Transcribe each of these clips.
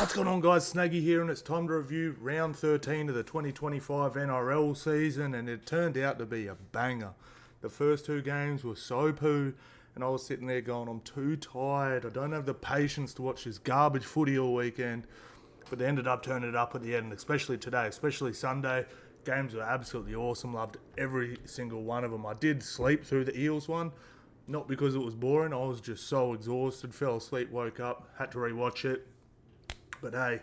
What's going on, guys? Snaggy here, and it's time to review round 13 of the 2025 NRL season, and it turned out to be a banger. The first two games were so poo, and I was sitting there going, I'm too tired. I don't have the patience to watch this garbage footy all weekend. But they ended up turning it up at the end, especially today, especially Sunday. Games were absolutely awesome. Loved every single one of them. I did sleep through the Eels one, not because it was boring. I was just so exhausted, fell asleep, woke up, had to rewatch it. But hey,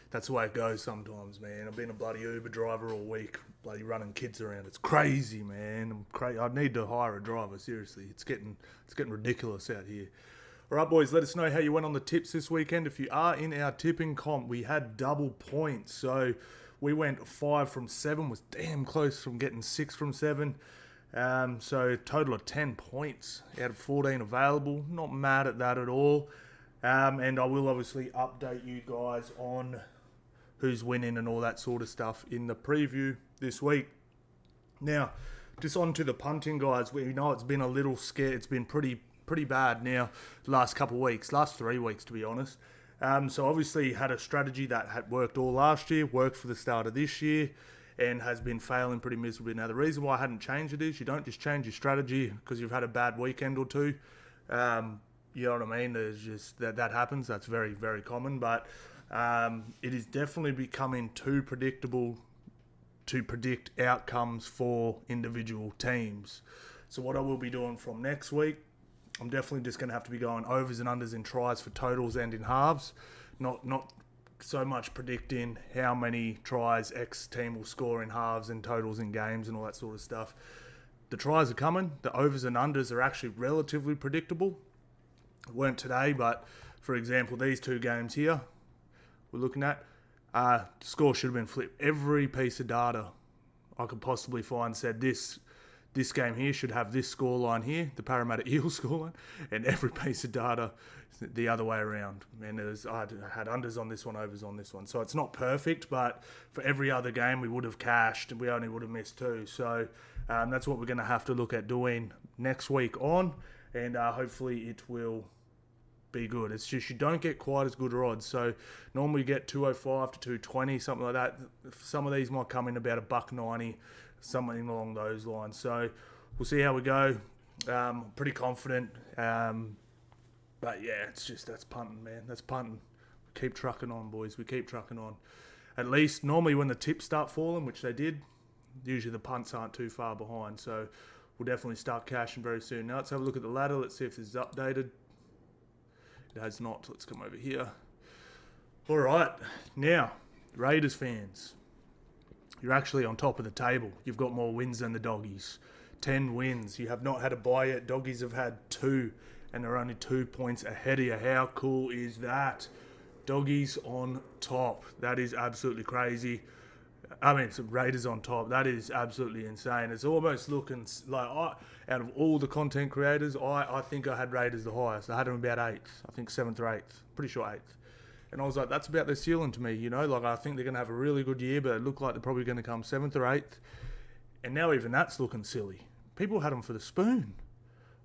that's the way it goes sometimes, man. I've been a bloody Uber driver all week, bloody running kids around. It's crazy, man. I need to hire a driver, seriously. It's getting ridiculous out here. All right, boys, let us know how you went on the tips this weekend. If you are in our tipping comp, we had double points. So we went 5 from 7, was damn close from getting 6 from 7. So a total of 10 points out of 14 available. Not mad at that at all. And I will obviously update you guys on who's winning and all that sort of stuff in the preview this week. Now, just on to the punting, guys. We know it's been a little scare. It's been pretty bad now the last couple of weeks, last 3 weeks to be honest. So obviously had a strategy that had worked all last year, worked for the start of this year, and has been failing pretty miserably. Now the reason why I hadn't changed it is you don't just change your strategy because you've had a bad weekend or two. You know what I mean? There's just that happens. That's very, very common. But it is definitely becoming too predictable to predict outcomes for individual teams. So what I will be doing from next week, I'm definitely just going to have to be going overs and unders in tries for totals and in halves. Not so much predicting how many tries X team will score in halves and totals in games and all that sort of stuff. The tries are coming. The overs and unders are actually relatively predictable. Weren't today, but for example, these two games here we're looking at, the score should have been flipped. Every piece of data I could possibly find said this game here should have this scoreline here, the Parramatta Eels scoreline, and every piece of data the other way around. And I had unders on this one, overs on this one. So it's not perfect, but for every other game we would have cashed and we only would have missed 2. So that's what we're going to have to look at doing next week on. And hopefully it will be good. It's just you don't get quite as good odds. So normally you get 205 to 220, something like that. Some of these might come in about $1.90, something along those lines. So we'll see how we go. Pretty confident. But yeah, that's punting, man. That's punting. We keep trucking on, boys. We keep trucking on. At least normally when the tips start falling, which they did, usually the punts aren't too far behind. So we'll definitely start cashing very soon. Now let's have a look at the ladder. Let's see if this is updated. It has not. Let's come over here. All right. Now, Raiders fans, you're actually on top of the table. You've got more wins than the Doggies. 10 wins. You have not had a bye yet. Doggies have had 2, and they're only 2 points ahead of you. How cool is that? Doggies on top. That is absolutely crazy. I mean, it's Raiders on top. That is absolutely insane. It's almost looking like, out of all the content creators, I think I had Raiders the highest. I had them about 8th. I think 7th or 8th. Pretty sure 8th. And I was like, that's about their ceiling to me, you know? Like, I think they're going to have a really good year, but it looked like they're probably going to come 7th or 8th. And now even that's looking silly. People had them for the spoon.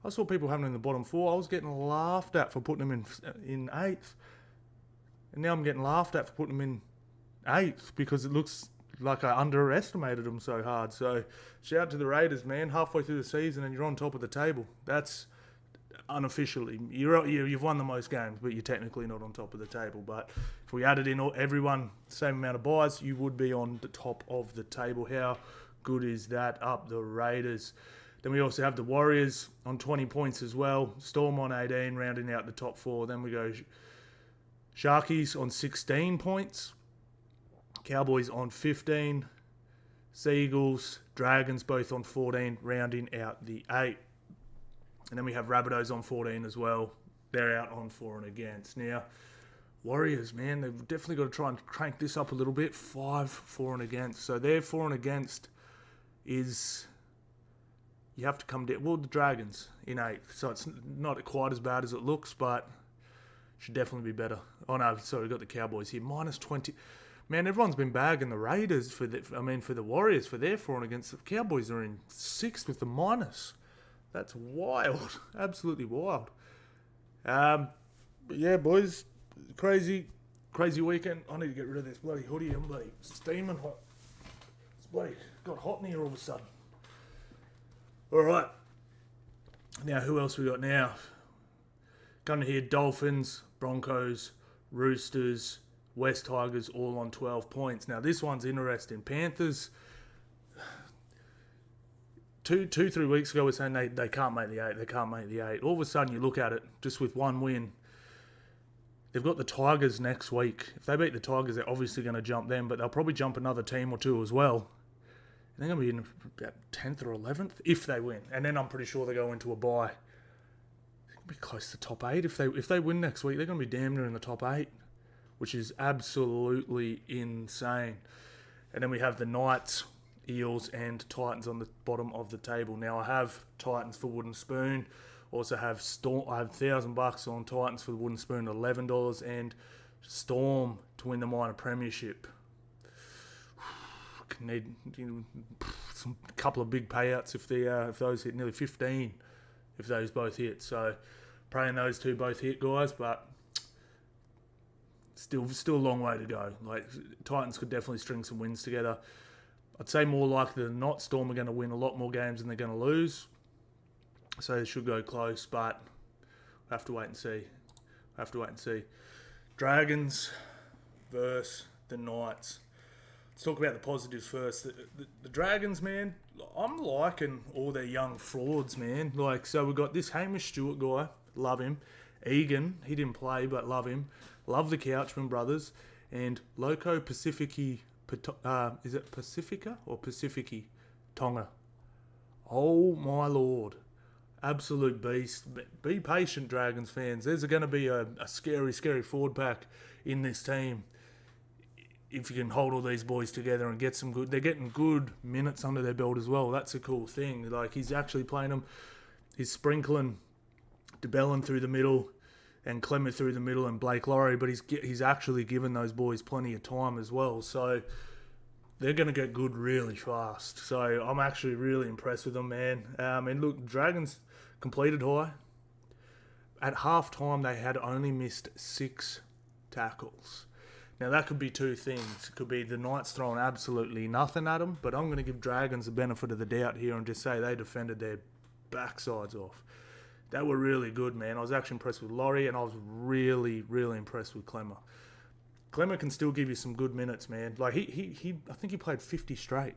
I saw people having them in the bottom 4. I was getting laughed at for putting them in 8th. And now I'm getting laughed at for putting them in 8th because it looks like I underestimated them so hard. So shout out to the Raiders, man. Halfway through the season and you're on top of the table. That's unofficially. You've won the most games, but you're technically not on top of the table. But if we added in everyone the same amount of buys, you would be on the top of the table. How good is that? Up the Raiders. Then we also have the Warriors on 20 points as well. Storm on 18, rounding out the top 4. Then we go Sharkies on 16 points. Cowboys on 15, Eagles, Dragons both on 14, rounding out the 8. And then we have Rabbitohs on 14 as well. They're out on for and against. Now, Warriors, man, they've definitely got to try and crank this up a little bit. 5 for and against. So their for and against is, you have to come down. Well, the Dragons in 8th. So it's not quite as bad as it looks, but should definitely be better. Oh no, sorry, we've got the Cowboys here. Minus 20. Man, everyone's been bagging the Raiders for the Warriors for their for and against. The Cowboys are in 6th with the minus. That's wild. Absolutely wild. But yeah, boys, crazy crazy weekend. I need to get rid of this bloody hoodie. I'm bloody steaming hot. It's bloody got hot in here all of a sudden. All right. Now, who else we got now? Going to hear Dolphins, Broncos, Roosters, West Tigers all on 12 points. Now, this one's interesting. Panthers, 3 weeks ago, we're saying they can't make the 8. They can't make the 8. All of a sudden, you look at it, just with one win. They've got the Tigers next week. If they beat the Tigers, they're obviously going to jump them, but they'll probably jump another team or two as well. They're going to be in about 10th or 11th if they win. And then I'm pretty sure they go into a bye. They're going to be close to top 8. If they win next week, they're going to be damn near in the top 8, which is absolutely insane. And then we have the Knights, Eels and Titans on the bottom of the table. Now, I have Titans for wooden spoon. Also have Storm. I have $1,000 on Titans for the wooden spoon, $11, and Storm to win the minor premiership. Need a couple of big payouts if those hit, nearly 15 if those both hit. So praying those two both hit, guys, but still a long way to go. Like, Titans could definitely string some wins together. I'd say more likely than not, Storm are going to win a lot more games than they're going to lose. So they should go close, but we'll have to wait and see. Dragons versus the Knights. Let's talk about the positives first. The Dragons, man, I'm liking all their young frauds, man. Like, so we've got this Hamish Stewart guy, love him. Egan, he didn't play, but love him. Love the Couchman brothers. And Loco Pacifici, is it Pacifica or Pacifici? Tonga. Oh, my Lord. Absolute beast. Be patient, Dragons fans. There's going to be a scary, scary forward pack in this team. If you can hold all these boys together and get some good... They're getting good minutes under their belt as well. That's a cool thing. Like, he's actually playing them. He's sprinkling Dabble through the middle and Clemmer through the middle and Blake Laurie, but he's actually given those boys plenty of time as well. So they're going to get good really fast. So I'm actually really impressed with them, man. And look, Dragons completed high. At half-time, they had only missed 6 tackles. Now, that could be two things. It could be the Knights throwing absolutely nothing at them, but I'm going to give Dragons the benefit of the doubt here and just say they defended their backsides off. They were really good, man. I was actually impressed with Laurie, and I was really, really impressed with Clemmer. Clemmer can still give you some good minutes, man. Like, he I think he played 50 straight.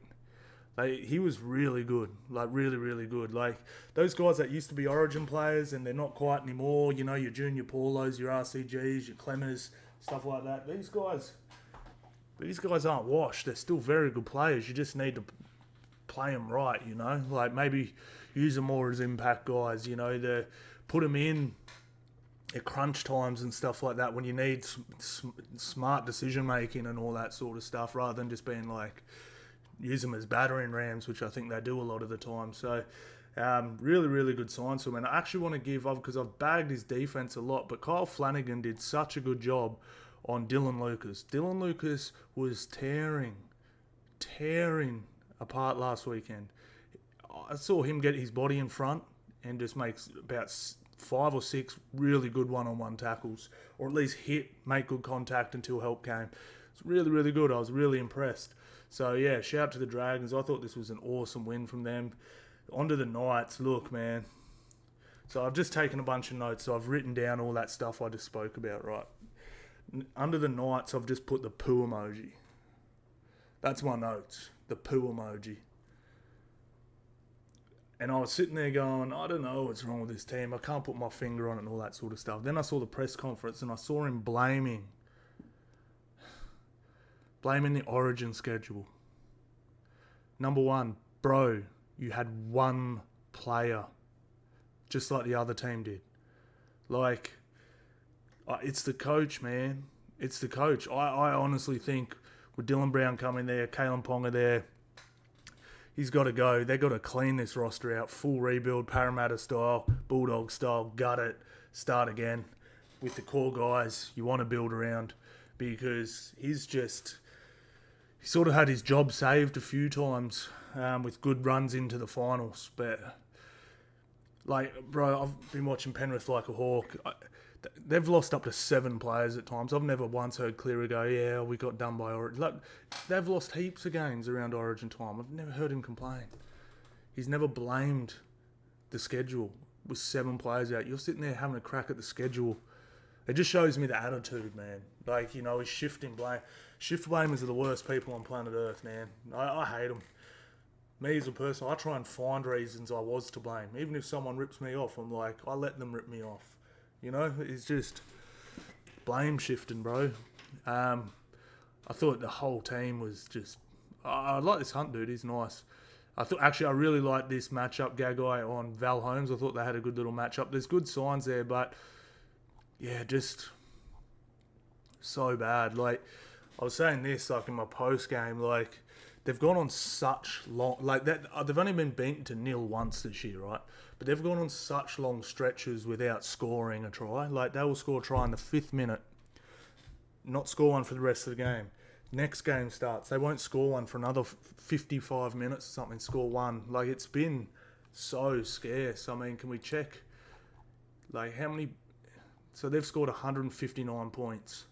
Like, he was really good. Like, really, really good. Like, those guys that used to be Origin players and they're not quite anymore, you know, your Junior Paulos, your RCGs, your Clemmers, stuff like that. These guys aren't washed. They're still very good players. You just need to play them right, you know. Like, maybe use them more as impact guys, you know. Put them in at crunch times and stuff like that when you need smart decision making and all that sort of stuff, rather than just being like, use them as battering rams, which I think they do a lot of the time. So really, really good signs for him. And I actually want to give up, because I've bagged his defense a lot, but Kyle Flanagan did such a good job on Dylan Lucas. Dylan Lucas was tearing apart last weekend. I saw him get his body in front and just makes about 5 or 6 really good one-on-one tackles, or at least make good contact until help came. It's really, really good. I was really impressed. So, yeah, shout out to the Dragons. I thought this was an awesome win from them. On to the Knights. Look, man. So I've just taken a bunch of notes. So I've written down all that stuff I just spoke about, right? Under the Knights, I've just put the poo emoji. That's my notes. The poo emoji. And I was sitting there going, I don't know what's wrong with this team. I can't put my finger on it and all that sort of stuff. Then I saw the press conference and I saw him blaming the Origin schedule. Number one, bro, you had one player, just like the other team did. Like, it's the coach, man. It's the coach. I honestly think with Dylan Brown coming there, Kalen Ponga there, he's got to go. They've got to clean this roster out. Full rebuild, Parramatta style, Bulldog style, gut it, start again. With the core guys you want to build around, because he sort of had his job saved a few times with good runs into the finals. But, like, bro, I've been watching Penrith like a hawk. They've lost up to 7 players at times. I've never once heard Cleary go, yeah, we got done by Origin. Like, they've lost heaps of games around Origin time. I've never heard him complain. He's never blamed the schedule with 7 players out. You're sitting there having a crack at the schedule. It just shows me the attitude, man. Like, he's shifting blame. Shift blamers are the worst people on planet Earth, man. I hate them. Me as a person, I try and find reasons I was to blame. Even if someone rips me off, I'm like, I let them rip me off. It's just blame shifting, bro. I thought the whole team was just... I like this Hunt dude. He's nice. I really like this matchup, Gagai on Val Holmes. I thought they had a good little matchup. There's good signs there, but yeah, just so bad. Like, I was saying this, like, in my post game, like, they've gone on such long, like, that. They've only been beaten to 0 once this year, right? But they've gone on such long stretches without scoring a try. Like, they will score a try in the 5th minute, not score one for the rest of the game. Next game starts, they won't score one for another 55 minutes or something, score one. Like, it's been so scarce. I mean, can we check, like, how many... So they've scored 159 points.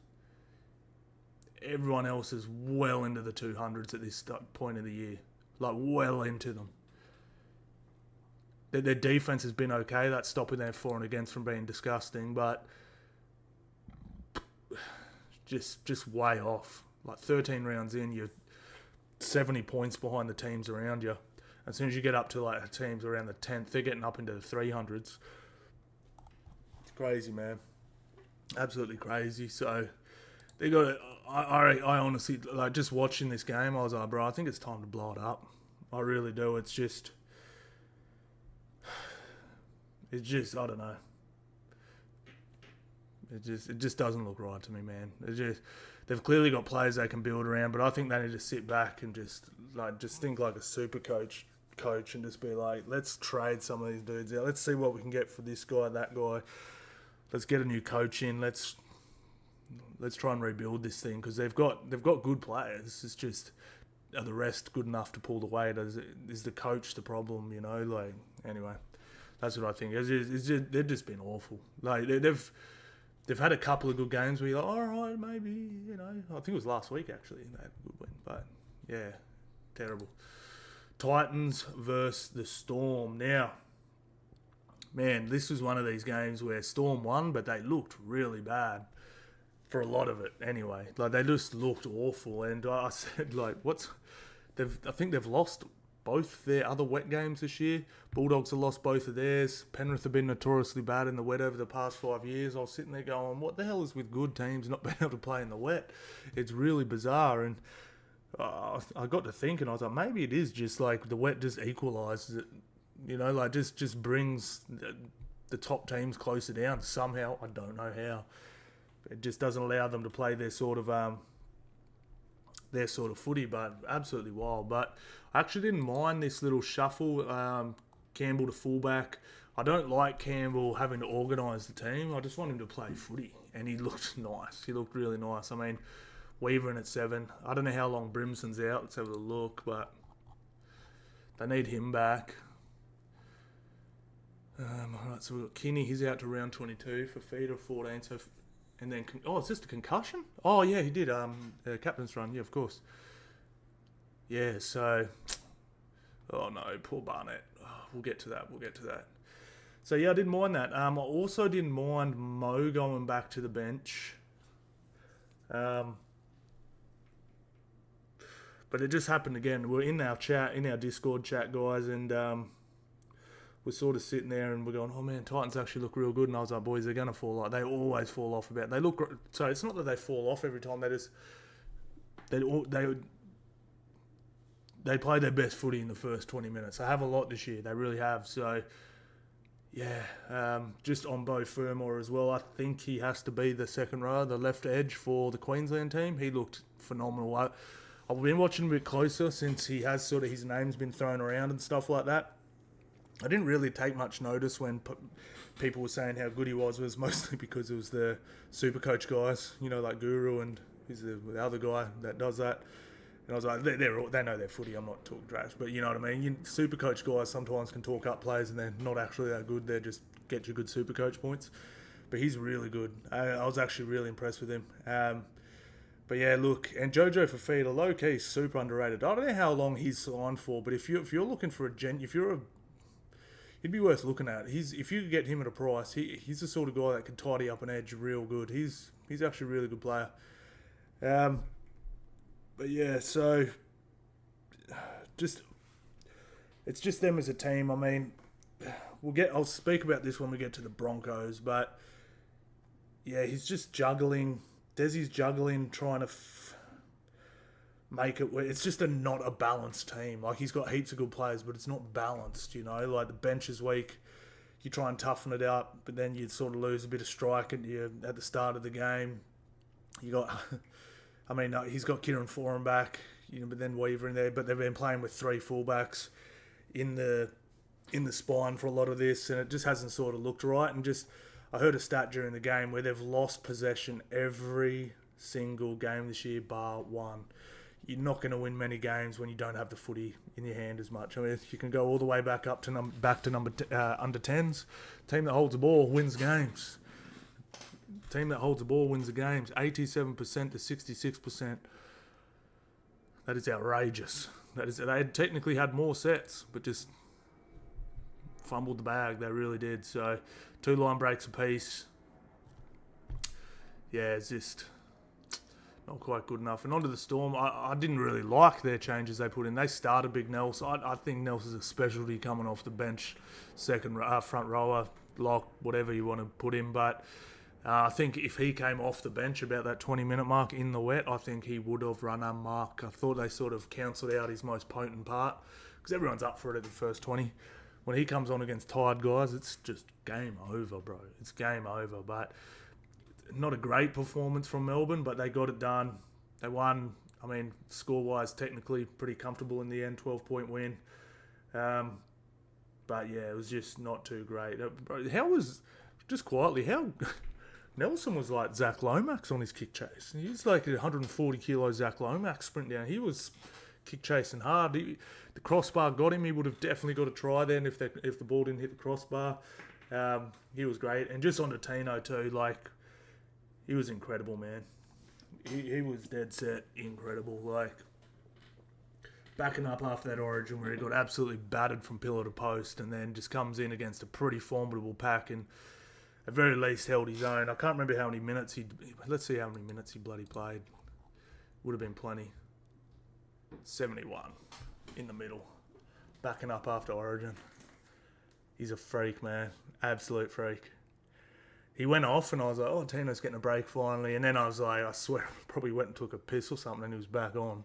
Everyone else is well into the 200s at this point of the year. Like, well into them. Their defense has been okay. That's stopping their for and against from being disgusting, but just way off. Like, 13 rounds in, you're 70 points behind the teams around you. As soon as you get up to, like, teams around the 10th, they're getting up into the 300s. It's crazy, man. Absolutely crazy. So they got it. I honestly, like, just watching this game, I was like, bro, I think it's time to blow it up. I really do. It's just, I don't know. It just doesn't look right to me, man. They've clearly got players they can build around, but I think they need to sit back and just think like a super coach and just be like, let's trade some of these dudes out. Let's see what we can get for this guy, that guy. Let's get a new coach in. Let's try and rebuild this thing, because they've got good players. It's just, are the rest good enough to pull the weight? Is the coach the problem? Like, anyway, that's what I think. They've just been awful. Like, they've had a couple of good games where you're like, all right, maybe, I think it was last week actually they had a good win, but yeah, terrible. Titans versus the Storm. Now, man, this was one of these games where Storm won, but they looked really bad for a lot of it anyway. Like, they just looked awful, and I said, like, I think they've lost both their other wet games this year. Bulldogs have lost both of theirs. Penrith have been notoriously bad in the wet over the past 5 years. I was sitting there going, what the hell is with good teams not being able to play in the wet? It's really bizarre, and I got to thinking, I was like, maybe it is just like the wet just equalises it. Like, just brings the top teams closer down somehow. I don't know how. It just doesn't allow them to play their sort of footy, but absolutely wild. But I actually didn't mind this little shuffle. Campbell to fullback. I don't like Campbell having to organise the team. I just want him to play footy, and he looked nice. He looked really nice. I mean, Weaver in at 7. I don't know how long Brimson's out. Let's have a look, but they need him back. Alright, so we've got Kinney. He's out to round 22 for feeder 14. So, and then, is this a concussion? Oh yeah, he did. Captain's run. Yeah, of course. Yeah. So, oh no, poor Barnett. Oh, we'll get to that. So yeah, I didn't mind that. I also didn't mind Mo going back to the bench. But it just happened again. We're in our Discord chat, guys, and we're sort of sitting there and we're going, oh man, Titans actually look real good. And I was like, boys, they're going to fall off. They always fall off about it. They look, so it's not that they fall off every time. They play their best footy in the first 20 minutes. They have a lot this year. They really have. So, yeah, just on Beau Fermor as well. I think he has to be the second row, the left edge for the Queensland team. He looked phenomenal. I've been watching a bit closer since he has sort of his name's been thrown around and stuff like that. I didn't really take much notice when people were saying how good he was. It was mostly because it was the super coach guys, like Guru, and he's the other guy that does that. And I was like, they know their footy. I'm not talking trash, but you know what I mean. Super coach guys sometimes can talk up players and they're not actually that good. They just get you good super coach points. but he's really good. I was actually really impressed with him. But yeah, look, and Jojo Fafita, low key, super underrated. I don't know how long he's signed for, but if you're looking for he'd be worth looking at. If you could get him at a price, he's the sort of guy that can tidy up an edge real good. He's actually a really good player. But yeah, so it's just them as a team. I mean, I'll speak about this when we get to the Broncos, but yeah, he's just juggling. Desi's juggling, trying to make it. It's just not a balanced team. Like, he's got heaps of good players, but it's not balanced. Like the bench is weak. You try and toughen it up, but then you sort of lose a bit of strike at the start of the game. You got, I mean, he's got Kieran Foran back, but then Weaver in there. But they've been playing with 3 fullbacks in the spine for a lot of this, and it just hasn't sort of looked right. And just, I heard a stat during the game where they've lost possession every single game this year, bar one. You're not going to win many games when you don't have the footy in your hand as much. I mean, you can go all the way back up to under 10s. Team that holds the ball wins games. Team that holds the ball wins the games. 87% to 66%. That is outrageous. They technically had more sets, but just fumbled the bag. They really did. So 2 line breaks apiece. Yeah, it's just not quite good enough. And onto the Storm, I didn't really like their changes they put in. They started Big Nels. I think Nels is a specialty coming off the bench, front rower, lock, whatever you want to put him. But I think if he came off the bench about that 20-minute mark in the wet, I think he would have run unmarked. I thought they sort of cancelled out his most potent part because everyone's up for it at the first 20. When he comes on against tired guys, it's just game over, bro. It's game over. But not a great performance from Melbourne, but they got it done. They won. I mean, score-wise, technically pretty comfortable in the end, 12-point win. But yeah, it was just not too great. How Nelson was like Zach Lomax on his kick chase. He was like a 140 kilo Zach Lomax sprint down. He was kick chasing hard. The crossbar got him. He would have definitely got a try then if the ball didn't hit the crossbar. He was great. And just on to Tino too, like, he was incredible, man. He was dead set incredible. Like, backing up after that Origin where he got absolutely battered from pillar to post and then just comes in against a pretty formidable pack and at very least held his own. I can't remember how many minutes let's see how many minutes he bloody played. Would have been plenty. 71 in the middle. Backing up after Origin. He's a freak, man. Absolute freak. He went off and I was like, oh, Tino's getting a break finally. And then I was like, I swear, I probably went and took a piss or something and he was back on.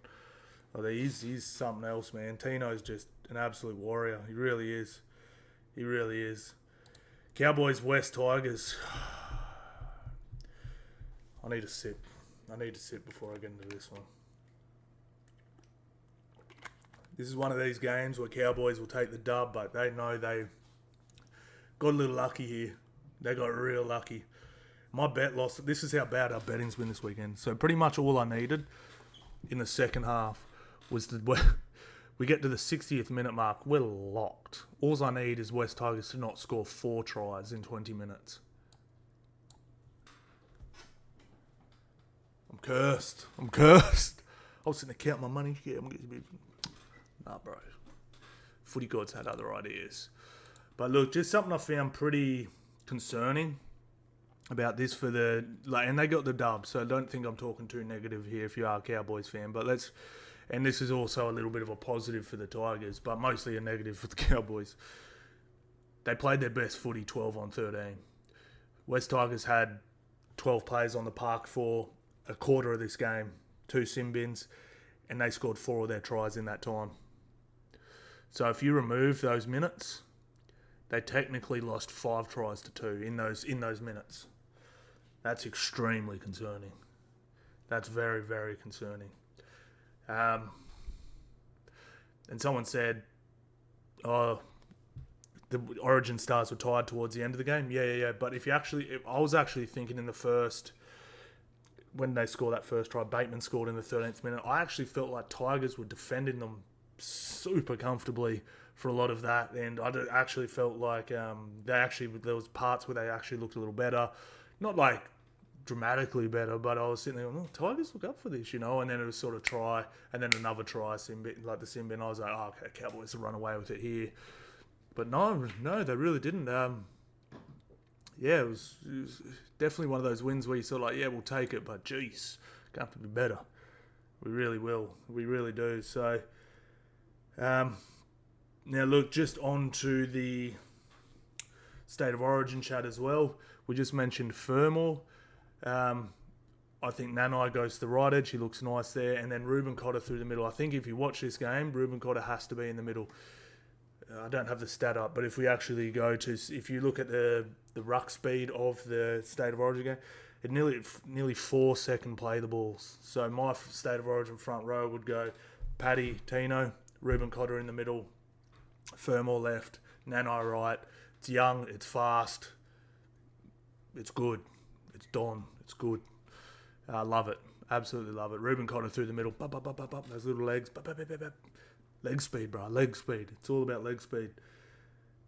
Oh, he's something else, man. Tino's just an absolute warrior. He really is. He really is. Cowboys Vs Tigers. I need to sip before I get into this one. This is one of these games where Cowboys will take the dub, but they know they got a little lucky here. They got real lucky. My bet lost. This is how bad our betting's been this weekend. So pretty much all I needed in the second half was we get to the 60th minute mark. We're locked. All I need is West Tigers to not score 4 tries in 20 minutes. I'm cursed. I was sitting there counting my money. Yeah, I'm getting a bit. Nah, bro. Footy gods had other ideas. But look, just something I found pretty concerning about this and they got the dub, so I don't think I'm talking too negative here if you are a Cowboys fan, but and this is also a little bit of a positive for the Tigers, but mostly a negative for the Cowboys. They played their best footy 12 on 13. West Tigers had 12 players on the park for a quarter of this game, 2 sin bins, and they scored 4 of their tries in that time. So if you remove those minutes, they technically lost 5 tries to 2 in those minutes. That's extremely concerning. That's very, very concerning. And someone said, oh, the Origin stars were tired towards the end of the game. Yeah. But if I was actually thinking in the first, when they scored that first try, Bateman scored in the 13th minute, I actually felt like Tigers were defending them super comfortably for a lot of that, and I actually felt like there was parts where they actually looked a little better, not like dramatically better, but I was sitting there going, Tigers look up for this, and then it was sort of try, and then another try, like the sin bin. I was like, okay, Cowboys will run away with it here. But no, they really didn't. It was definitely one of those wins where you sort of like, yeah, we'll take it, but geez, going to have to be better. We really will. We really do. So, now look, just on to the State of Origin chat as well. We just mentioned Fermor. I think Nanai goes to the right edge. He looks nice there. And then Ruben Cotter through the middle. I think if you watch this game, Ruben Cotter has to be in the middle. I don't have the stat up, but if we actually if you look at the ruck speed of the State of Origin game, it nearly 4 second play the balls. So my State of Origin front row would go Paddy, Tino, Ruben Cotter in the middle, Fermor left, Nanai right. It's young, it's fast, it's good, it's Don, it's good. I love it, absolutely love it. Ruben Cotter through the middle, those little legs, leg speed, bro, leg speed. It's all about leg speed.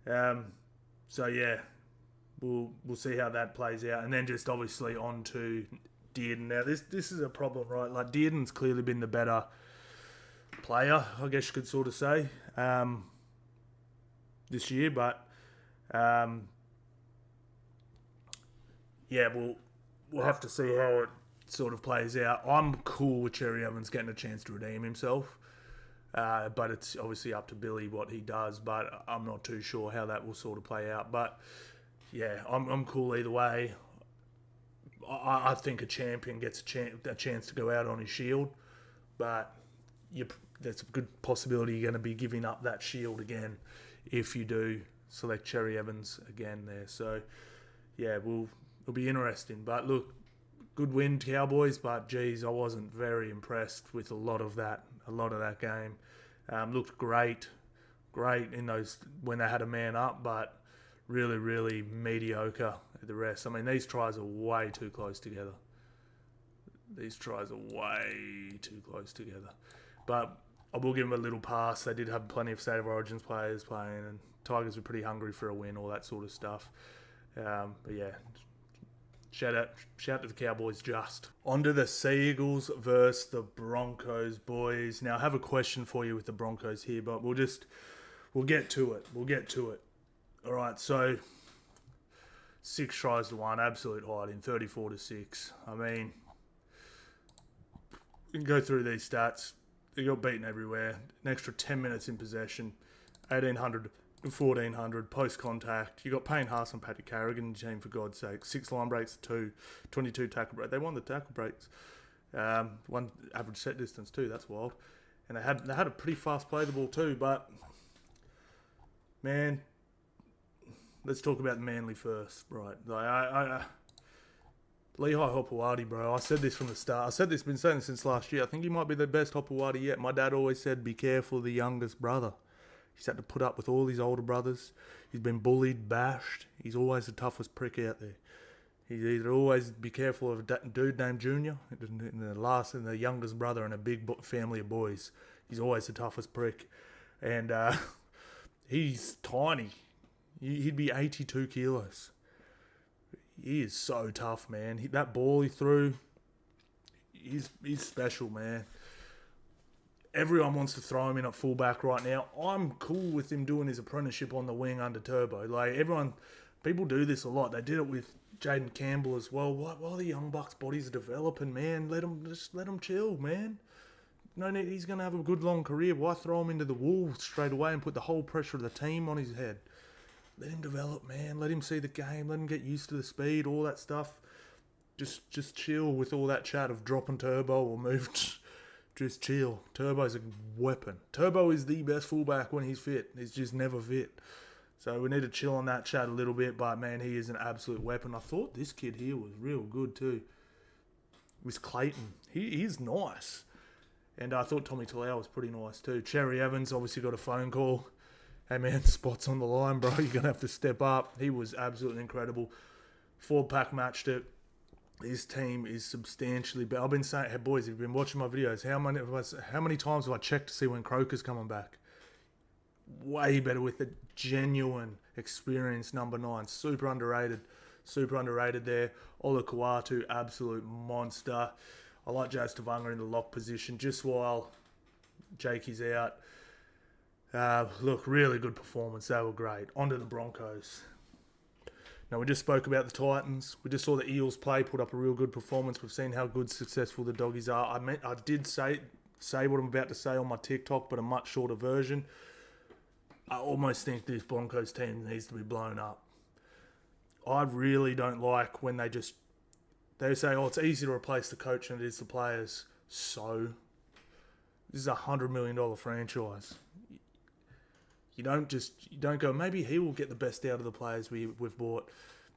So yeah, we'll see how that plays out, and then just obviously on to Dearden. Now this is a problem, right? Like Dearden's clearly been the better player, I guess you could sort of say, this year, but we'll have to see how it sort of plays out. I'm cool with Cherry Evans getting a chance to redeem himself. But it's obviously up to Billy what he does, but I'm not too sure how that will sort of play out. But yeah, I'm cool either way. I think a champion gets a chance to go out on his shield, but there's a good possibility you're going to be giving up that shield again if you do select Cherry Evans again there. So yeah, it'll be interesting. But look, good win, Cowboys, but geez, I wasn't very impressed with a lot of that game. Looked great in those when they had a man up, but really, really mediocre at the rest. I mean, these tries are way too close together. But I will give them a little pass. They did have plenty of State of Origins players playing, and Tigers were pretty hungry for a win, all that sort of stuff. But yeah, shout out to the Cowboys just. On to the Eagles versus the Broncos, boys. Now, I have a question for you with the Broncos here, but we'll get to it. All right, so 6 tries to 1, absolute hiding, 34-6. I mean, you can go through these stats. They got beaten everywhere. An extra 10 minutes in possession, 1,800 and 1,400 post-contact. You got Payne Haas and Paddy Carrigan in the team, for God's sake. 6 line breaks, 2, 22 tackle breaks. They won the tackle breaks. 1 average set distance too. That's wild. And they had a pretty fast play the ball too. But man, let's talk about Manly first, right? Lehigh Hopewadi, bro. I said this from the start. Been saying this since last year. I think he might be the best Hopewadi yet. My dad always said, be careful of the youngest brother. He's had to put up with all his older brothers. He's been bullied, bashed. He's always the toughest prick out there. He's either always be careful of a dude named Junior, and the youngest brother in a big family of boys. He's always the toughest prick. And he's tiny. He'd be 82 kilos. He is so tough, man. That ball he threw, he's special, man. Everyone wants to throw him in at fullback right now. I'm cool with him doing his apprenticeship on the wing under Turbo. Like people do this a lot. They did it with Jaden Campbell as well. While the young bucks' bodies are developing, man, let him chill, man. No need. He's gonna have a good long career. Why throw him into the wolves straight away and put the whole pressure of the team on his head? Let him develop, man. Let him see the game. Let him get used to the speed, all that stuff. Just chill with all that chat of dropping Turbo or move. Just chill. Turbo's a weapon. Turbo is the best fullback when he's fit. He's just never fit. So we need to chill on that chat a little bit. But, man, he is an absolute weapon. I thought this kid here was real good too. It was Clayton. He's nice. And I thought Tommy Talau was pretty nice too. Cherry Evans obviously got a phone call. Hey, man, spots on the line, bro. You're going to have to step up. He was absolutely incredible. 4-pack matched it. This team is substantially better. I've been saying, hey boys, if you've been watching my videos, how many times have I checked to see when Croker's coming back? Way better with the genuine, experienced number 9. Super underrated there. Ola Kawatu, absolute monster. I like Jazz Tavanga in the lock position just while Jakey's out. Look, really good performance. They were great. On to the Broncos. Now, we just spoke about the Titans. We just saw the Eels play, put up a real good performance. We've seen how good, successful the Doggies are. I did say what I'm about to say on my TikTok, but a much shorter version. I almost think this Broncos team needs to be blown up. I really don't like when they say, oh, it's easy to replace the coach than it is the players. So, this is a $100 million franchise. You don't go, maybe he will get the best out of the players we've bought.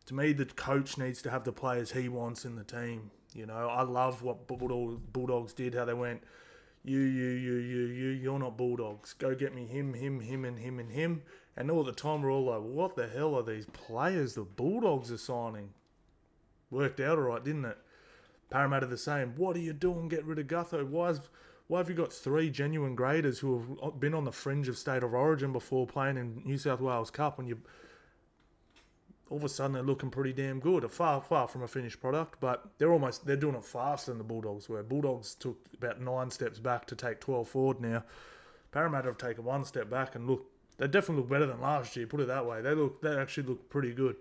To me, the coach needs to have the players he wants in the team. You know, I love what Bulldogs did, how they went, you're not Bulldogs. Go get me him, and him. And all the time we're all like, what the hell are these players the Bulldogs are signing? Worked out all right, didn't it? Parramatta the same. What are you doing? Get rid of Gutho. Why have you got 3 genuine graders who have been on the fringe of state of origin before playing in New South Wales Cup, and all of a sudden they're looking pretty damn good? Far from a finished product, but they're doing it faster than the Bulldogs were. Bulldogs took about 9 steps back to take 12 forward now. Parramatta have taken 1 step back, and look, they definitely look better than last year, put it that way. They actually look pretty good.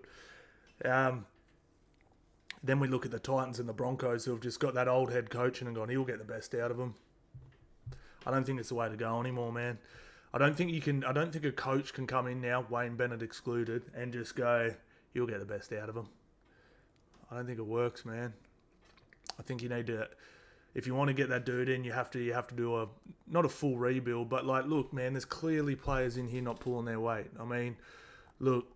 Then we look at the Titans and the Broncos, who have just got that old head coach and gone, he'll get the best out of them. I don't think it's the way to go anymore, man. I don't think a coach can come in now, Wayne Bennett excluded, and just go, he'll get the best out of him. I don't think it works, man. I think you need to, if you want to get that dude in, you have to do not a full rebuild, but like, look, man, there's clearly players in here not pulling their weight. I mean, look,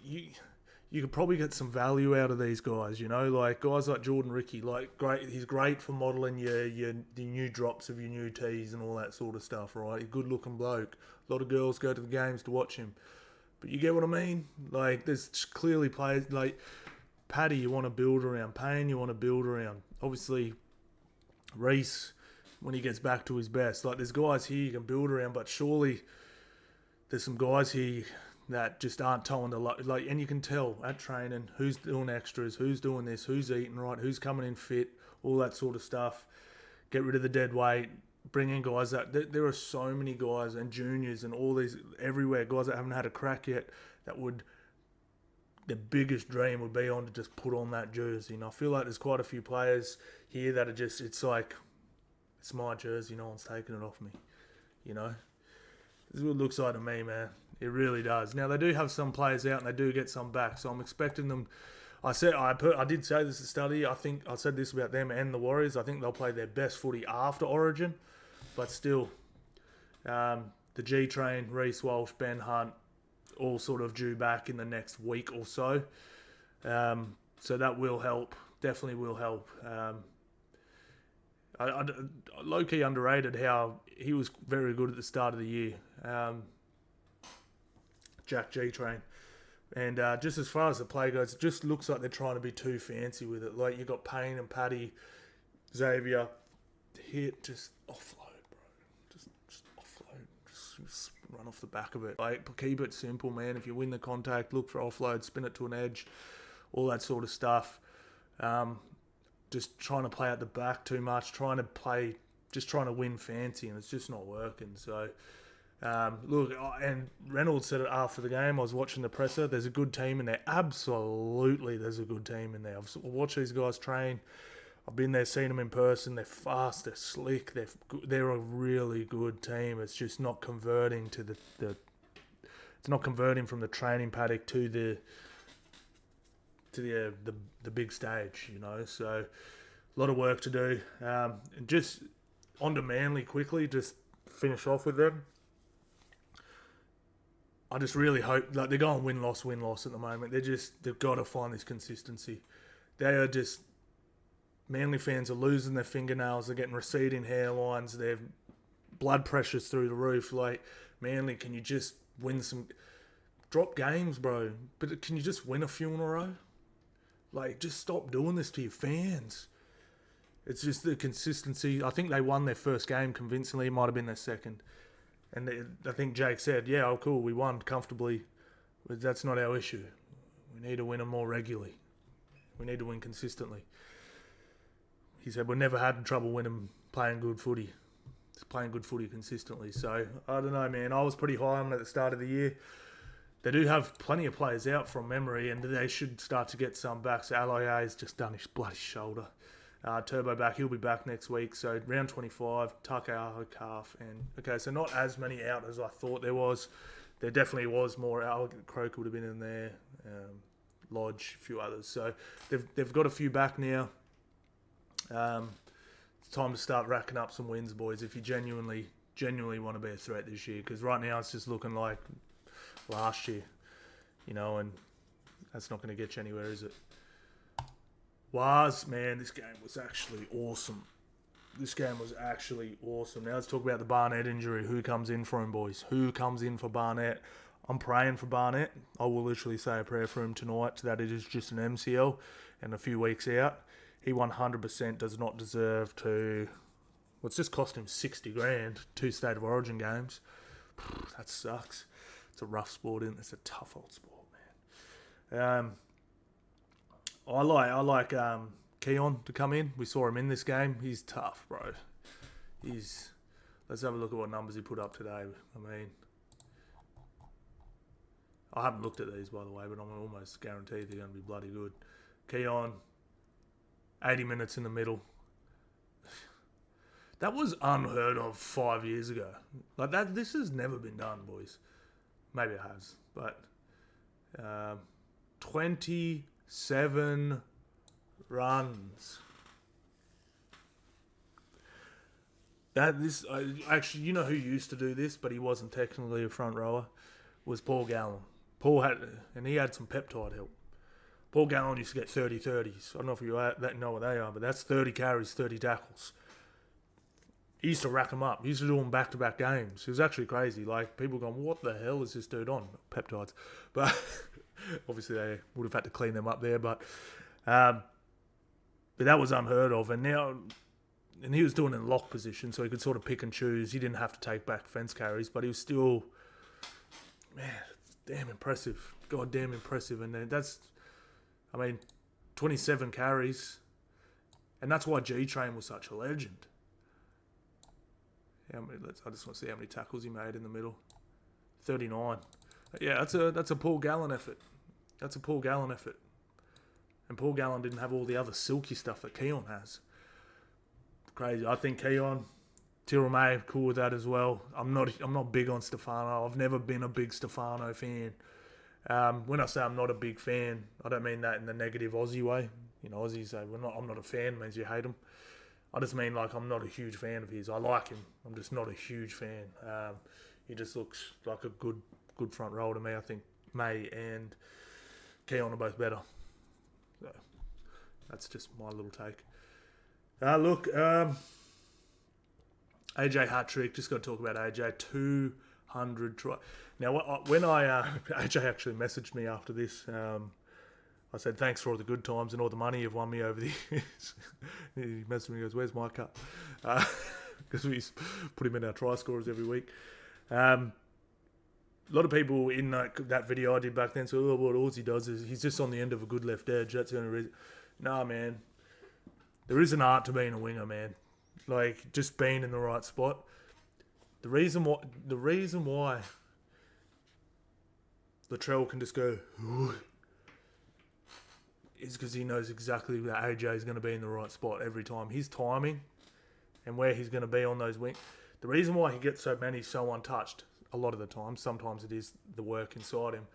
you could probably get some value out of these guys, you know, like guys like Jordan Ricky, like he's great for modelling the new drops of your new tees and all that sort of stuff, right? He's a good looking bloke. A lot of girls go to the games to watch him. But you get what I mean? Like, there's clearly players like Paddy you want to build around, Payne you want to build around. Obviously, Reece, when he gets back to his best. Like, there's guys here you can build around, but surely there's some guys here that just aren't towing the like, and you can tell at training who's doing extras, who's doing this, who's eating right, who's coming in fit, all that sort of stuff. Get rid of the dead weight, bring in guys that there are so many guys and juniors and all these everywhere, guys that haven't had a crack yet, that would, the biggest dream would be on to just put on that jersey. And I feel like there's quite a few players here that are just, it's like, it's my jersey, no one's taking it off me, you know. This is what it looks like to me, man. It really does. Now, they do have some players out and they do get some back, so I'm expecting them. I did say this at study. I think I said this about them and the Warriors. I think they'll play their best footy after Origin, but still, the G Train, Reece Walsh, Ben Hunt, all sort of due back in the next week or so. So that will help. Definitely will help. I low-key underrated how he was very good at the start of the year. Jack G-Train. And just as far as the play goes, it just looks like they're trying to be too fancy with it. Like, you've got Payne and Paddy, Xavier, hit, just offload, bro. Just offload. Just run off the back of it. Like, keep it simple, man. If you win the contact, look for offload, spin it to an edge, all that sort of stuff. Just trying to play at the back too much, trying to win fancy, and it's just not working. So, look, and Reynolds said it after the game. I was watching the presser. There's a good team in there. Absolutely, there's a good team in there. I've watched these guys train. I've been there, seen them in person. They're fast, they're slick, they're a really good team. It's just not converting to it's not converting from the training paddock to the big stage, you know. So a lot of work to do. And just on to Manly quickly, just finish off with them. I just really hope, like, they're going win-loss at the moment. They've got to find this consistency. They are just, Manly fans are losing their fingernails. They're getting receding hairlines. Their blood pressure's through the roof. Like, Manly, can you just win some, drop games, bro? But can you just win a few in a row? Like, just stop doing this to your fans. It's just the consistency. I think they won their first game convincingly. It might have been their second. And I think Jake said, yeah, oh, cool, we won comfortably. But that's not our issue. We need to win them more regularly. We need to win consistently. He said, we've never had trouble winning playing good footy. It's playing good footy consistently. So, I don't know, man. I was pretty high on them at the start of the year. They do have plenty of players out from memory, and they should start to get some back. So, Aloia's just done his bloody shoulder. Turbo back, he'll be back next week. So, round 25, Takao calf. And okay, so not as many out as I thought there was. There definitely was more out. Croker would have been in there. Lodge, a few others. So, they've got a few back now. It's time to start racking up some wins, boys, if you genuinely want to be a threat this year. Because right now it's just looking like last year, and that's not going to get you anywhere, is it? Man, this game was actually awesome. Now let's talk about the Barnett injury. Who comes in for him, boys? Who comes in for Barnett? I'm praying for Barnett. I will literally say a prayer for him tonight that it is just an MCL and a few weeks out. He 100% does not deserve to... Well, it's just cost him 60 grand, 2 State of Origin games. That sucks. It's a rough sport, isn't it? It's a tough old sport, man. I like Keon to come in. We saw him in this game. He's tough, bro. Let's have a look at what numbers he put up today. I haven't looked at these, by the way, but I'm almost guaranteed they're going to be bloody good. Keon, 80 minutes in the middle. That was unheard of 5 years ago. Like that, this has never been done, boys. Maybe it has, but 27 runs. Actually, you know who used to do this, but he wasn't technically a front rower, was Paul Gallen. He had some peptide help. Paul Gallen used to get 30-30s. I don't know if you know what they are, but that's 30 carries, 30 tackles. He used to rack them up. He used to do them back-to-back games. It was actually crazy. Like, people going, what the hell is this dude on? Peptides. But obviously they would have had to clean them up there. But that was unheard of. And he was doing it in lock position, so he could sort of pick and choose. He didn't have to take back fence carries, but he was still, man, damn impressive. God damn impressive. And that's... 27 carries. And that's why G-Train was such a legend. I just want to see how many tackles he made in the middle. 39. Yeah, that's a Paul Gallen effort. And Paul Gallen didn't have all the other silky stuff that Keon has. Crazy. I think Keon, Tirame, cool with that as well. I'm not big on Stefano. I've never been a big Stefano fan. When I say I'm not a big fan, I don't mean that in the negative Aussie way. Aussies say I'm not a fan, means you hate him. I just mean like I'm not a huge fan of his. I like him. I'm just not a huge fan. He just looks like a good front row to me. I think May and Keon are both better. So that's just my little take. AJ hat-trick. Just got to talk about AJ. 200 try. Now, when AJ actually messaged me after this, I said, thanks for all the good times and all the money you've won me over the years. He messaged me and goes, where's my cup? Because we put him in our try scorers every week. A lot of people in that video I did back then said, what Aussie does is he's just on the end of a good left edge. That's the only reason. Nah, man. There is an art to being a winger, man. Like, just being in the right spot. The reason why Latrell can just go is because he knows exactly that AJ is going to be in the right spot every time. His timing and where he's going to be on those wings. The reason why he gets so many so untouched a lot of the time, sometimes it is the work inside him.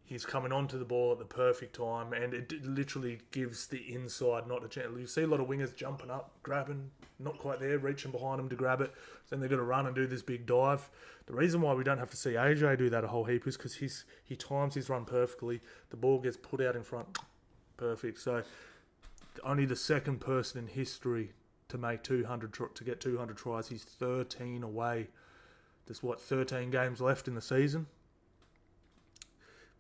He's coming onto the ball at the perfect time, and it literally gives the inside not a chance. You see a lot of wingers jumping up, grabbing, not quite there, reaching behind him to grab it. Then they've got to run and do this big dive. The reason why we don't have to see AJ do that a whole heap is because he times his run perfectly. The ball gets put out in front, perfect. So only the second person in history to make 200 to get 200 tries. He's 13 away. There's 13 games left in the season.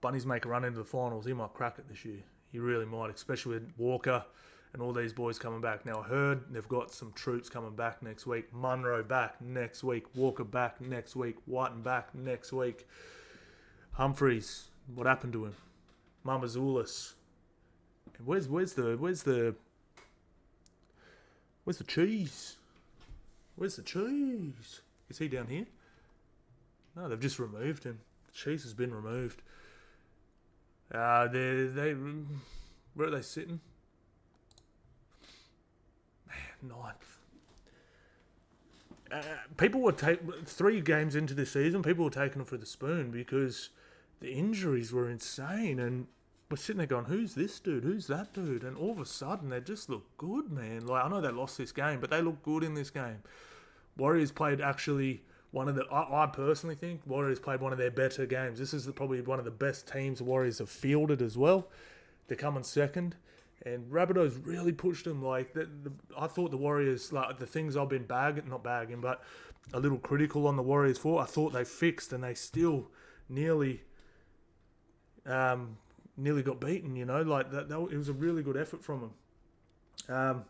Bunnies make a run into the finals. He might crack it this year. He really might, especially with Walker and all these boys coming back. Now, I heard they've got some troops coming back next week. Munro back next week. Walker back next week. Whiten back next week. Humphreys, what happened to him? Mamazoulis. And where's the cheese? Where's the cheese? Is he down here? No, they've just removed him. The cheese has been removed. Where are they sitting? Man, ninth. People were 3 games into the season. People were taking them for the spoon because the injuries were insane, and we're sitting there going, "Who's this dude? Who's that dude?" And all of a sudden, they just look good, man. Like, I know they lost this game, but they look good in this game. Warriors played actually one of the. I personally think Warriors played one of their better games. This is probably one of the best teams the Warriors have fielded as well. They're coming second. And Rabbitohs really pushed them. Like, I thought the Warriors, like, the things I've been not bagging, but a little critical on the Warriors for, I thought they fixed, and they still nearly got beaten, you know. Like, that it was a really good effort from them.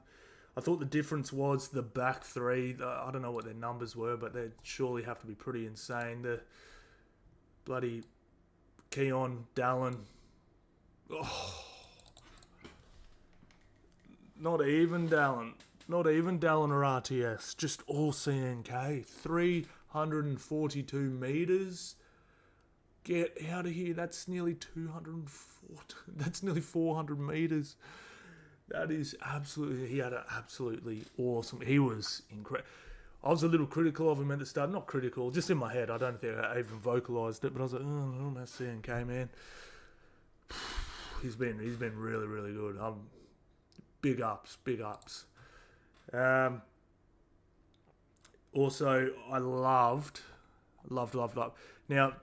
I thought the difference was the back three. I don't know what their numbers were, but they surely have to be pretty insane. The bloody Keon, Dallin. Oh. Not even Dallin or RTS. Just all CNK. 342 metres. Get out of here. That's nearly 240. That's nearly 400 metres. That is absolutely... He had an absolutely awesome... He was incredible. I was a little critical of him at the start. Not critical, just in my head. I don't think I even vocalised it, but I was like, oh, that's CNK, man. He's been really, really good. Big ups. Also, I loved. Now,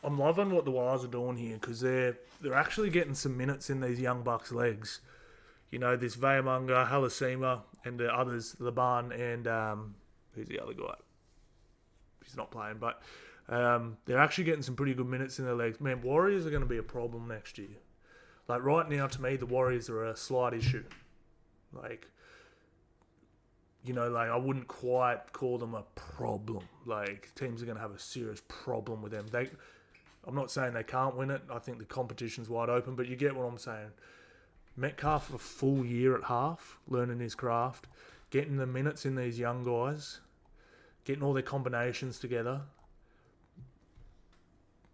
I'm loving what the Wires are doing here because they're actually getting some minutes in these young bucks' legs. You know, this Vayamunga, Halasima, and the others, Laban, and who's the other guy? He's not playing, but they're actually getting some pretty good minutes in their legs. Man, Warriors are going to be a problem next year. Like, right now, to me, the Warriors are a slight issue. Like, you know, like, I wouldn't quite call them a problem. Like, teams are going to have a serious problem with them. I'm not saying they can't win it. I think the competition's wide open, but you get what I'm saying. Metcalf a full year at half, learning his craft, getting the minutes in these young guys, getting all their combinations together.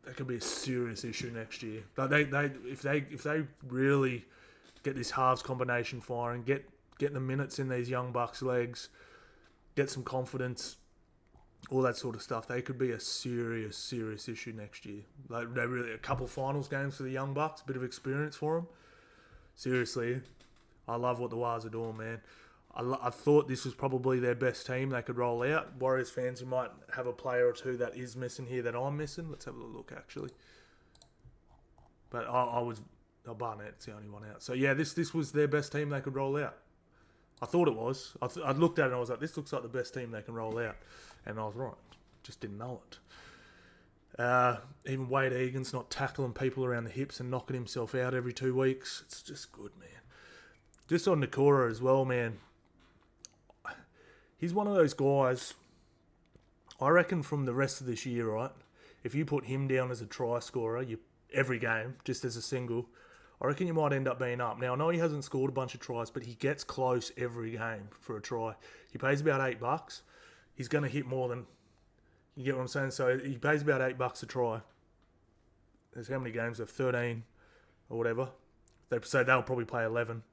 That could be a serious issue next year. Like, if they really get this halves combination firing, get the minutes in these young bucks' legs, get some confidence, all that sort of stuff, they could be a serious issue next year. Like, they really a couple finals games for the young bucks, bit of experience for them. Seriously, I love what the Wires are doing, man. I thought this was probably their best team they could roll out. Warriors fans, you might have a player or two that is missing here that I'm missing. Let's have a look, actually. But Barnett's the only one out. So, yeah, this was their best team they could roll out. I thought it was. I looked at it and I was like, this looks like the best team they can roll out. And I was right. Just didn't know it. Even Wade Egan's not tackling people around the hips and knocking himself out every 2 weeks. It's just good, man. Just on Nakora as well, man. He's one of those guys, I reckon, from the rest of this year, right? If you put him down as a try scorer every game, just as a single, I reckon you might end up being up. Now, I know he hasn't scored a bunch of tries, but he gets close every game for a try. He pays about $8. He's going to hit more than... You get what I'm saying? So he pays about $8 a try. There's how many games? There 13 or whatever. So they'll probably play 11.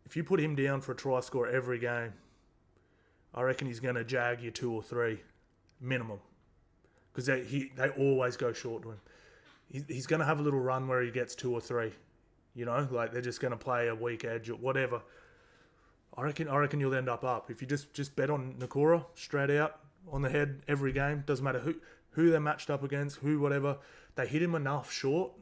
If you put him down for a try score every game, I reckon he's going to jag you 2 or 3 minimum, because they always go short to him. He's going to have a little run where he gets 2 or 3. You know, like they're just going to play a weak edge or whatever. I reckon you'll end up. If you just bet on Nakora straight out on the head every game, doesn't matter who they're matched up against, who whatever. They hit him enough short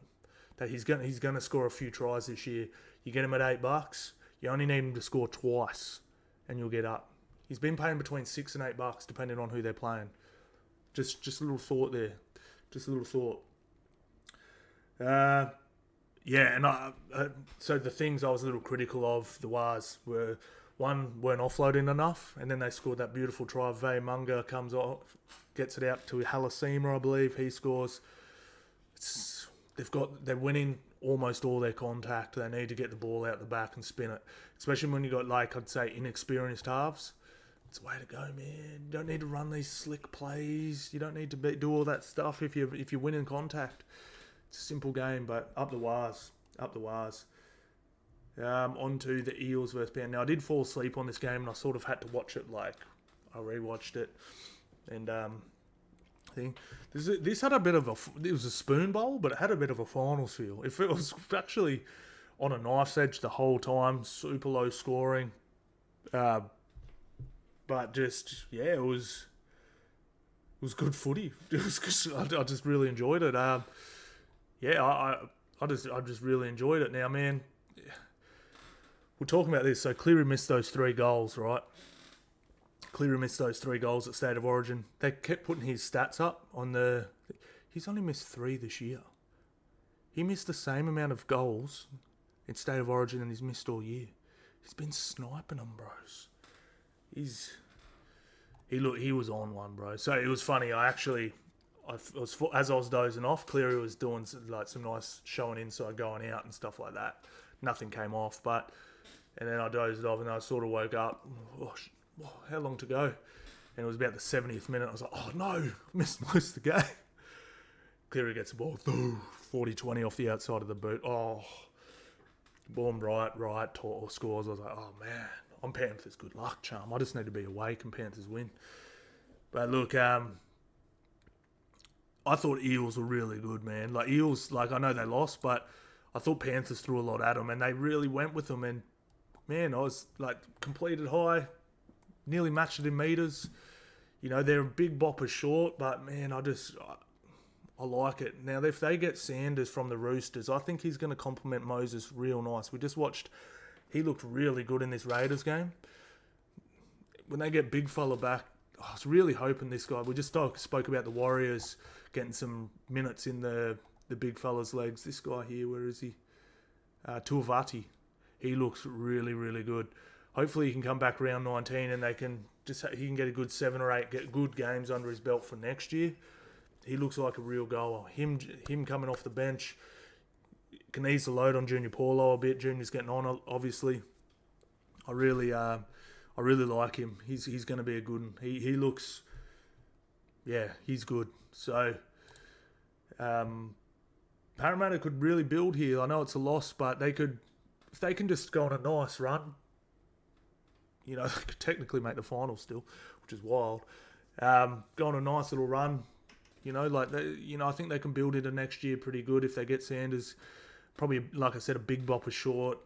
that he's going to score a few tries this year. You get him at $8. You only need him to score twice, and you'll get up. He's been paying between $6 and $8, depending on who they're playing. Just a little thought there. Just a little thought. Yeah, and so the things I was a little critical of the Wars were, one, weren't offloading enough, and then they scored that beautiful try. Munga comes off, gets it out to Halasima, I believe. He scores. They're winning almost all their contact. They need to get the ball out the back and spin it, especially when you got, like, I'd say, inexperienced halves. It's the way to go, man. You don't need to run these slick plays. You don't need to do all that stuff if you're winning contact. It's a simple game, but up the wires. On to the Eels versus Panthers. Now, I did fall asleep on this game, and I sort of had to watch it. Like, I rewatched it, and I think this had a bit of it was a spoon bowl, but it had a bit of a finals feel. If it was actually on a knife's edge the whole time, super low scoring, but just, yeah, it was good footy. It was just, I just really enjoyed it. I just really enjoyed it. Now, man, we're talking about this. So Cleary missed those 3 goals, right? Cleary missed those 3 goals at State of Origin. They kept putting his stats up on the. He's only missed 3 this year. He missed the same amount of goals in State of Origin than he's missed all year. He's been sniping them, bros. He was on one, bro. So it was funny. As I was dozing off, Cleary was doing some nice showing inside, going out and stuff like that. Nothing came off, and then I dozed off and I sort of woke up. How long to go? And it was about the 70th minute. I was like, oh no, missed most of the game. Cleary gets the ball, 40-20 off the outside of the boot. Oh, boom, right, scores. I was like, oh man. On Panthers, good luck, chum. I just need to be awake and Panthers win. But look, I thought Eels were really good, man. Like, Eels, I know they lost, but I thought Panthers threw a lot at them, and they really went with them. And, man, I was, completed high, nearly matched it in metres. You know, they're a big bopper short, but, man, I like it. Now, if they get Sanders from the Roosters, I think he's going to complement Moses real nice. We just watched... He looked really good in this Raiders game. When they get big fella back, I was really hoping this guy... We just spoke about the Warriors getting some minutes in the big fella's legs. This guy here, where is he? Tuivati. He looks really, really good. Hopefully he can come back round 19 and he can get a good 7 or 8 get good games under his belt for next year. He looks like a real goer. Him coming off the bench... can ease the load on Junior Paulo a bit. Junior's getting on, obviously. I really like him. He's going to be a good one. He looks, yeah, he's good. So, Parramatta could really build here. I know it's a loss, but if they can just go on a nice run, you know, they could technically make the final still, which is wild. Go on a nice little run, you know, I think they can build into next year pretty good if they get Sanders. Probably, like I said, a big bopper short,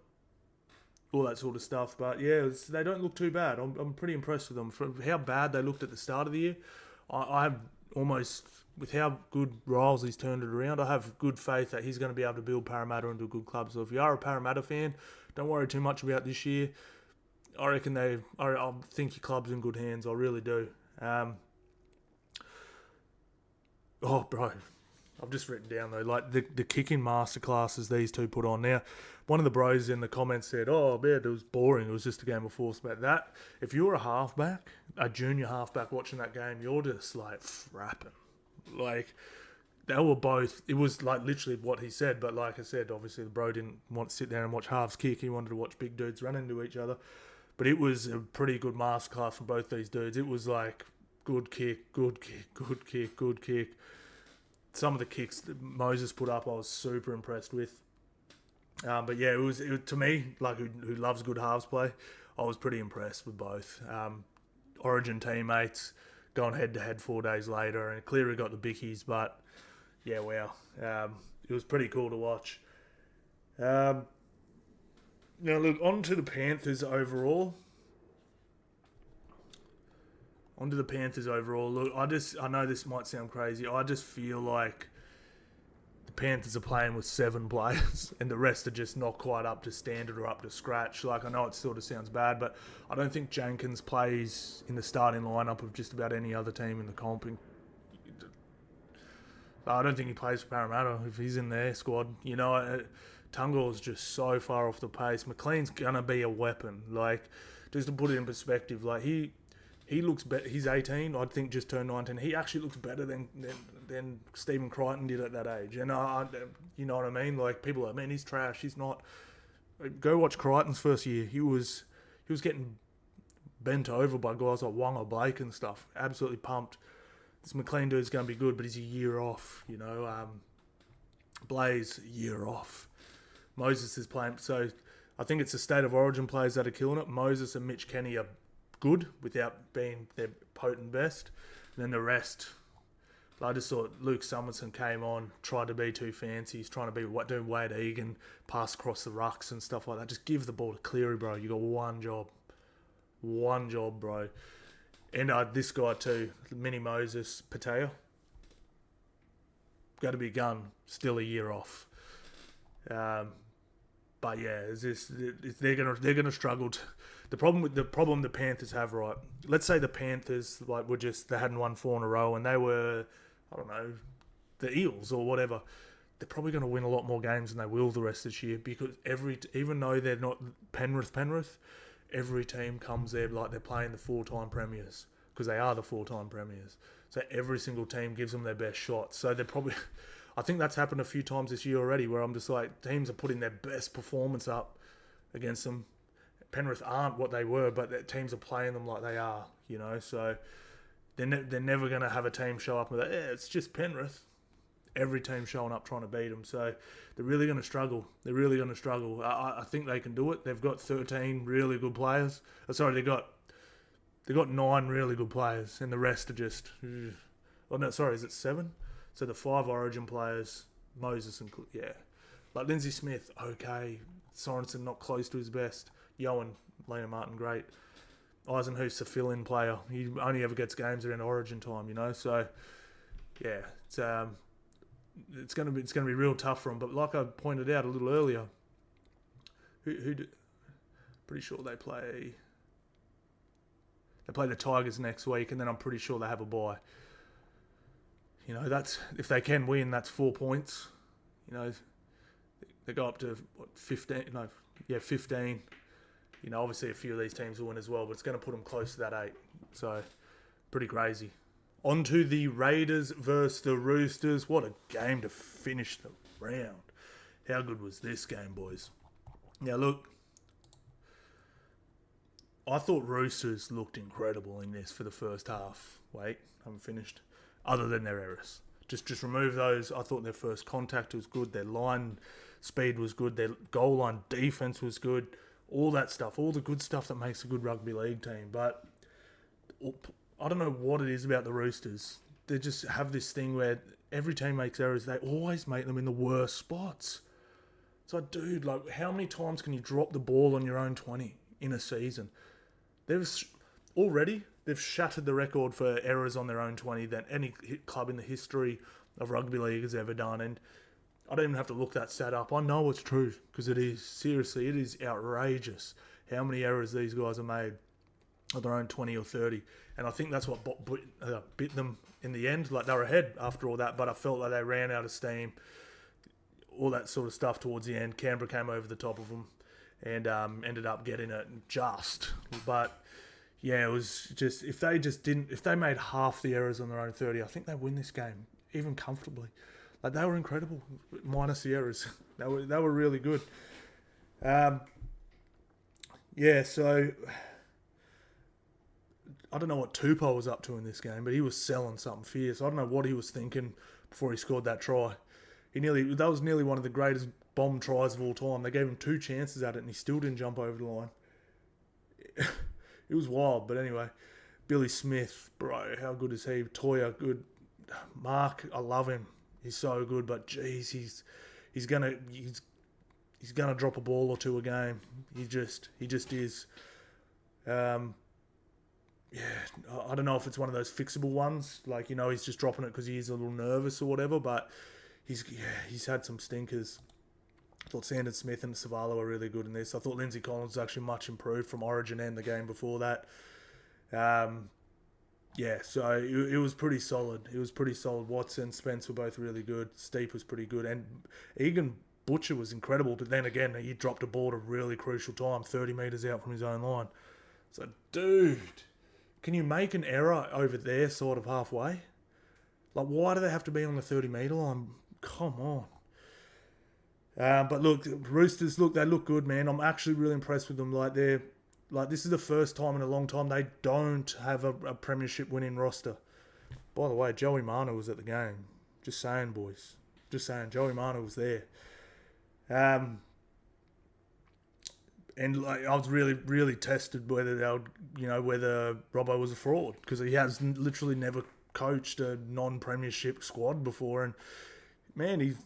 all that sort of stuff. But yeah, they don't look too bad. I'm pretty impressed with them. From how bad they looked at the start of the year, I have almost, with how good Riles he's turned it around, I have good faith that he's going to be able to build Parramatta into a good club. So if you are a Parramatta fan, don't worry too much about this year. I reckon I think your club's in good hands. I really do. Bro. I've just written down, though, the kicking masterclasses these two put on. Now, one of the bros in the comments said, oh, man, it was boring. It was just a game of force. But that, if you're a halfback, a junior halfback watching that game, you're just, frapping. They were both, it was, literally what he said. But like I said, obviously the bro didn't want to sit there and watch halves kick. He wanted to watch big dudes run into each other. But it was a pretty good masterclass from both these dudes. It was good kick, good kick, good kick, good kick. Some of the kicks that Moses put up, I was super impressed with. But yeah, it was to me, who loves good halves play, I was pretty impressed with both. Origin teammates going head to head 4 days later, and Cleary got the bickies, but yeah, wow, it was pretty cool to watch. Now look, on to the Panthers overall. Look, I know this might sound crazy. I just feel like the Panthers are playing with 7 players and the rest are just not quite up to standard or up to scratch. I know it sort of sounds bad, but I don't think Jenkins plays in the starting lineup of just about any other team in the comp. I don't think he plays for Parramatta if he's in their squad. You know, Tungal's just so far off the pace. McLean's gonna be a weapon. Like, just to put it in perspective, like he looks better. He's 18, I think, just turned 19. He actually looks better than Stephen Crichton did at that age. And you know what I mean? Like, people are like, man, he's trash. He's not. Go watch Crichton's first year. He was getting bent over by guys like Wong or Blake and stuff. Absolutely pumped. This McLean dude's going to be good, but he's a year off. You know, Blaze, a year off. Moses is playing. So I think it's the State of Origin players that are killing it. Moses and Mitch Kenny are good without being their potent best. And then the rest, I just thought Luke Summerson came on, tried to be too fancy. He's trying to be doing Wade Egan, pass across the rucks and stuff like that. Just give the ball to Cleary, bro. You got one job. One job, bro. And this guy too, Mini Moses, Patea. Got to be gun. Still a year off. But yeah, they're gonna struggle. The problem the Panthers have, right? Let's say the Panthers they hadn't won 4 in a row and they were, I don't know, the Eels or whatever. They're probably going to win a lot more games than they will the rest of this year, because even though they're not Penrith, every team comes there like they're playing the 4-time premiers, because they are the 4-time premiers. So every single team gives them their best shot. So they're probably, I think that's happened a few times this year already, where I'm just like, teams are putting their best performance up against them. Penrith aren't what they were, but their teams are playing them like they are, you know. So they're never going to have a team show up and be like, yeah, it's just Penrith. Every team showing up trying to beat them. So they're really going to struggle. I think they can do it. They've got 13 really good players. They've got 9 really good players, and the rest are just... Oh, no, sorry, is it 7? So the 5 Origin players, Moses and... Yeah. Like Lindsay Smith, okay. Sorensen, not close to his best. Yohan, Liam Martin, great. Eisenhuth's a fill-in player. He only ever gets games around Origin time, you know. So, yeah, it's going to be real tough for them. But like I pointed out a little earlier, pretty sure they play the Tigers next week, and then I'm pretty sure they have a bye. You know, that's, if they can win, that's 4 points. You know, they go up to 15. 15. You know, obviously a few of these teams will win as well, but it's going to put them close to that 8. So, pretty crazy. On to the Raiders versus the Roosters. What a game to finish the round. How good was this game, boys? Now, look, I thought Roosters looked incredible in this for the first half. Wait, haven't finished. Other than their errors. Just remove those. I thought their first contact was good. Their line speed was good. Their goal line defense was good. All that stuff. All the good stuff that makes a good rugby league team. But I don't know what it is about the Roosters. They just have this thing where every team makes errors. They always make them in the worst spots. It's like, dude, like, how many times can you drop the ball on your own 20 in a season? They've shattered the record for errors on their own 20 that any club in the history of rugby league has ever done. And I don't even have to look that stat up. I know it's true, because it is. Seriously, it is outrageous how many errors these guys have made on their own 20 or 30. And I think that's what bit them in the end. Like, they were ahead after all that, but I felt like they ran out of steam. All that sort of stuff towards the end. Canberra came over the top of them and ended up getting it just. But yeah, it was just, if they made half the errors on their own 30, I think they win this game, even comfortably. Like, they were incredible, minus the errors. They were really good. So I don't know what Tupou was up to in this game, but he was selling something fierce. I don't know what he was thinking before he scored that try. That was nearly one of the greatest bomb tries of all time. They gave him 2 chances at it, and he still didn't jump over the line. It was wild, but anyway. Billy Smith, bro, how good is he? Toya, good. Mark, I love him. He's so good, but geez, he's gonna drop a ball or 2 a game. He just is. I don't know if it's one of those fixable ones, like, you know, he's just dropping it because he's a little nervous or whatever, but he's had some stinkers. I thought Sandon Smith and Savala were really good in this. I thought Lindsay Collins was actually much improved from Origin and the game before that. So it was pretty solid. Watson, Spence were both really good. Steep was pretty good. And Egan Butcher was incredible, but then again, he dropped a ball at a really crucial time, 30 metres out from his own line. So, dude, can you make an error over there sort of halfway? Like, why do they have to be on the 30-metre line? Come on. But look, Roosters, they look good, man. I'm actually really impressed with them. This is the first time in a long time they don't have a premiership winning roster. By the way, Joey Manu was at the game. Just saying, boys. Just saying, Joey Manu was there. And I was really, really tested whether whether Robbo was a fraud, because he has literally never coached a non-premiership squad before, and man, he's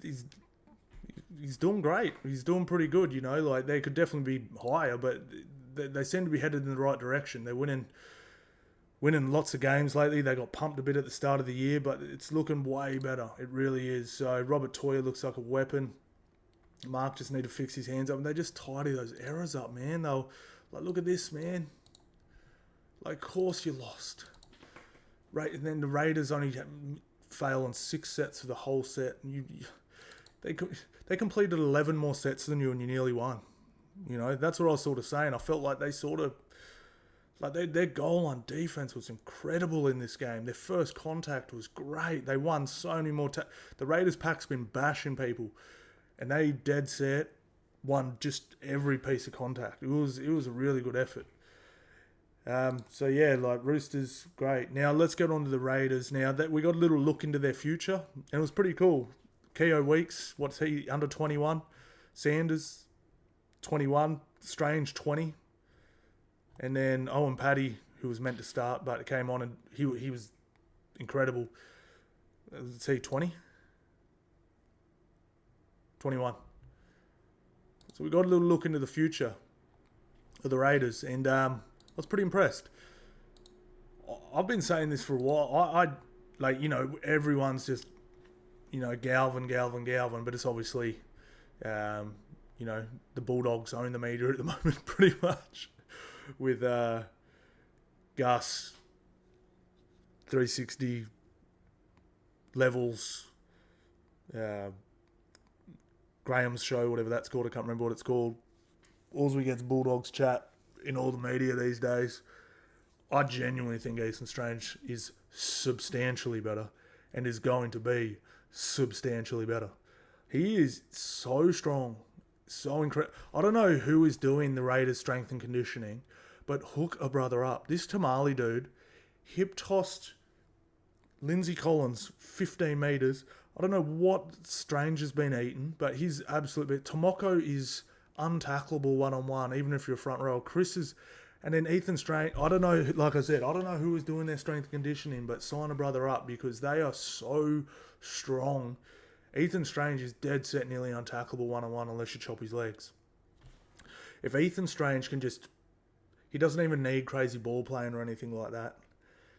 doing great. He's doing pretty good. They could definitely be higher, but they seem to be headed in the right direction. They're winning lots of games lately. They got pumped a bit at the start of the year, but it's looking way better. It really is. So Robert Toya looks like a weapon. Mark just need to fix his hands up, and they just tidy those errors up, man. Look at this, man. Of course you lost. Right, and then the Raiders only fail on 6 sets of the whole set. They completed 11 more sets than you, and you nearly won. That's what I was sort of saying. I felt like they sort of, their goal on defense was incredible in this game. Their first contact was great. They won so many more. The Raiders pack's been bashing people, and they dead set won just every piece of contact. It was a really good effort. Roosters, great. Now let's get on to the Raiders. Now that we got a little look into their future, and it was pretty cool. Keogh Weeks, what's he, under 21? Sanders, 21. Strange, 20. And then Owen Paddy, who was meant to start, but came on and he was incredible. Let's see, 20? 21. So we got a little look into the future of the Raiders, and I was pretty impressed. I've been saying this for a while. Everyone's just, Galvin, but it's obviously, the Bulldogs own the media at the moment pretty much, with Gus, 360 levels, Graham's show, whatever that's called. I can't remember what it's called. All we get Bulldogs chat in all the media these days. I genuinely think Ethan Strange is substantially better and is going to be substantially better. He is so strong, so incredible. I don't know who is doing the Raiders strength and conditioning, but hook a brother up. This Tamale dude hip tossed Lindsay Collins 15 metres. I don't know what Strange has been eating, but he's absolutely... Tomoko is untackleable one-on-one, even if you're front row. Chris is... And then Ethan Strange, I don't know, like I said, I don't know who is doing their strength and conditioning, but sign a brother up because they are so strong. Ethan Strange is dead set nearly untackleable one-on-one unless you chop his legs. If Ethan Strange can just... He doesn't even need crazy ball playing or anything like that.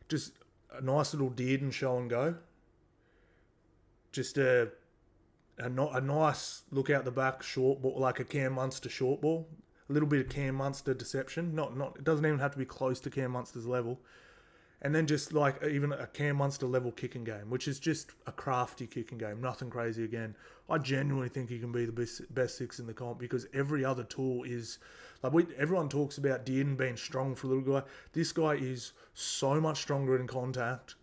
Just a nice little Dearden show and go. Just a nice look out the back short ball, like a Cam Munster short ball. A little bit of Cam Munster deception. Not it doesn't even have to be close to Cam Munster's level. And then just like even a Cam Munster level kicking game, which is just a crafty kicking game. Nothing crazy again. I genuinely think he can be the best six in the comp because every other tool is... everyone talks about Dearden being strong for a little guy. This guy is so much stronger in contact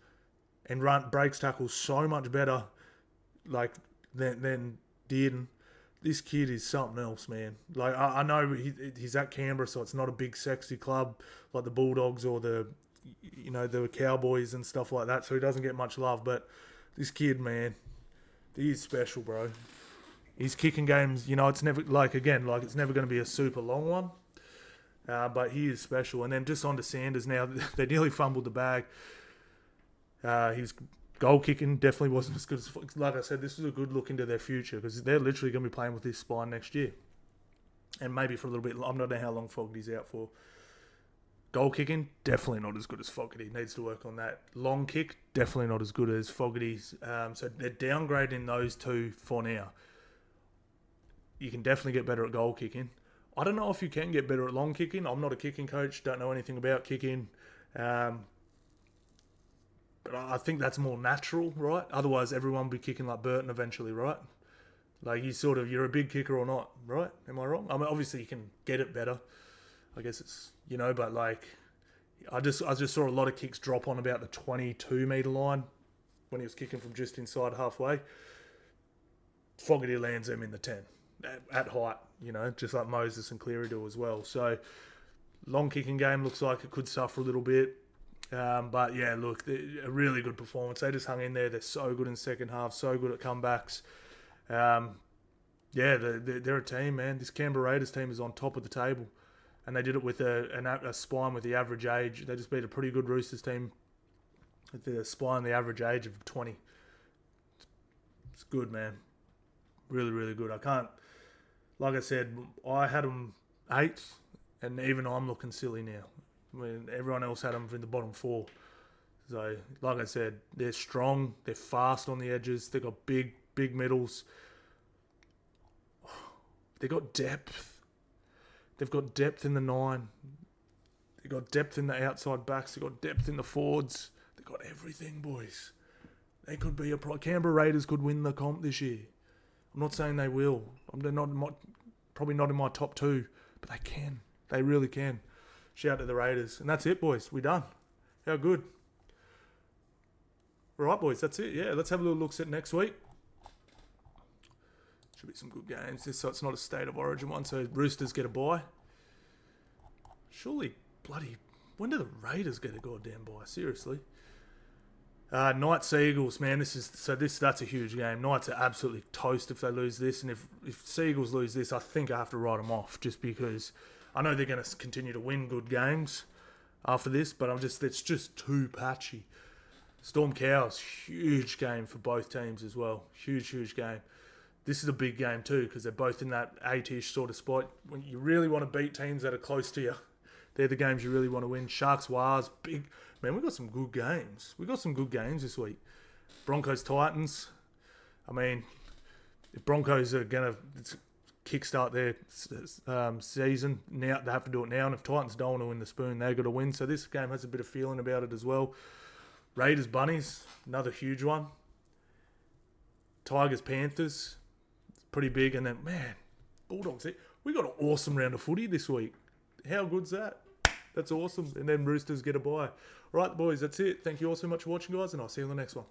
and breaks tackles so much better than Dearden. This kid is something else, man. I know he's at Canberra, so it's not a big sexy club like the Bulldogs or the Cowboys and stuff like that, so he doesn't get much love. But this kid, man, he is special, bro. His kicking games, it's never it's never going to be a super long one, but he is special. And then just on to Sanders now. They nearly fumbled the bag. His goal kicking definitely wasn't as good as... Like I said, this is a good look into their future because they're literally going to be playing with this spine next year. And maybe for a little bit. I don't know how long Fogarty's out for. Goal kicking, definitely not as good as Fogarty. Needs to work on that. Long kick, definitely not as good as Fogarty's. So they're downgrading those two for now. You can definitely get better at goal kicking. I don't know if you can get better at long kicking. I'm not a kicking coach. Don't know anything about kicking. But I think that's more natural, right? Otherwise, everyone will be kicking like Burton eventually, right? Like, you're a big kicker or not, right? Am I wrong? I mean, obviously you can get it better. I guess it's, but like, I just saw a lot of kicks drop on about the 22-metre line when he was kicking from just inside halfway. Fogarty lands them in the 10 at height, just like Moses and Cleary do as well. So, long kicking game looks like it could suffer a little bit. But yeah, look, a really good performance. They just hung in there. They're so good in the second half, so good at comebacks. Yeah, they're a team, man. This Canberra Raiders team is on top of the table. And they did it with a spine with the average age. They just beat a pretty good Roosters team with the spine, the average age of 20. It's good, man. Really, really good. Like I said, I had them 8th, and even I'm looking silly now. I mean, everyone else had them in the bottom 4. So, like I said, they're strong. They're fast on the edges. They've got big middles. They've got depth. They've got depth in the 9. They've got depth in the outside backs. They've got depth in the forwards. They've got everything, boys. They could be Canberra Raiders could win the comp this year. I'm not saying they will. They're probably not in my top 2, but they can. They really can. Shout out to the Raiders. And that's it, boys. We're done. How good. All right, boys. That's it. Yeah, let's have a little look at next week. Should be some good games. So it's not a State of Origin one, so Roosters get a bye. Surely, when do the Raiders get a goddamn bye? Seriously. Knights Eagles, man. That's a huge game. Knights are absolutely toast if they lose this, and if Seagulls lose this, I think I have to write them off just because I know they're going to continue to win good games after this, but it's just too patchy. Storm Cows, huge game for both teams as well. Huge game. This is a big game too because they're both in that 8-ish sort of spot. When you really want to beat teams that are close to you, they're the games you really want to win. Sharks Wars, big. Man, we got some good games. We got some good games this week. Broncos Titans. I mean, if Broncos are going to kickstart their season, now they have to do it now. And if Titans don't want to win the spoon, they've got to win. So this game has a bit of feeling about it as well. Raiders Bunnies, another huge one. Tigers Panthers, pretty big. And then, man, Bulldogs. We got an awesome round of footy this week. How good's that? That's awesome. And then Roosters get a bye. All right, boys, that's it. Thank you all so much for watching, guys, and I'll see you on the next one.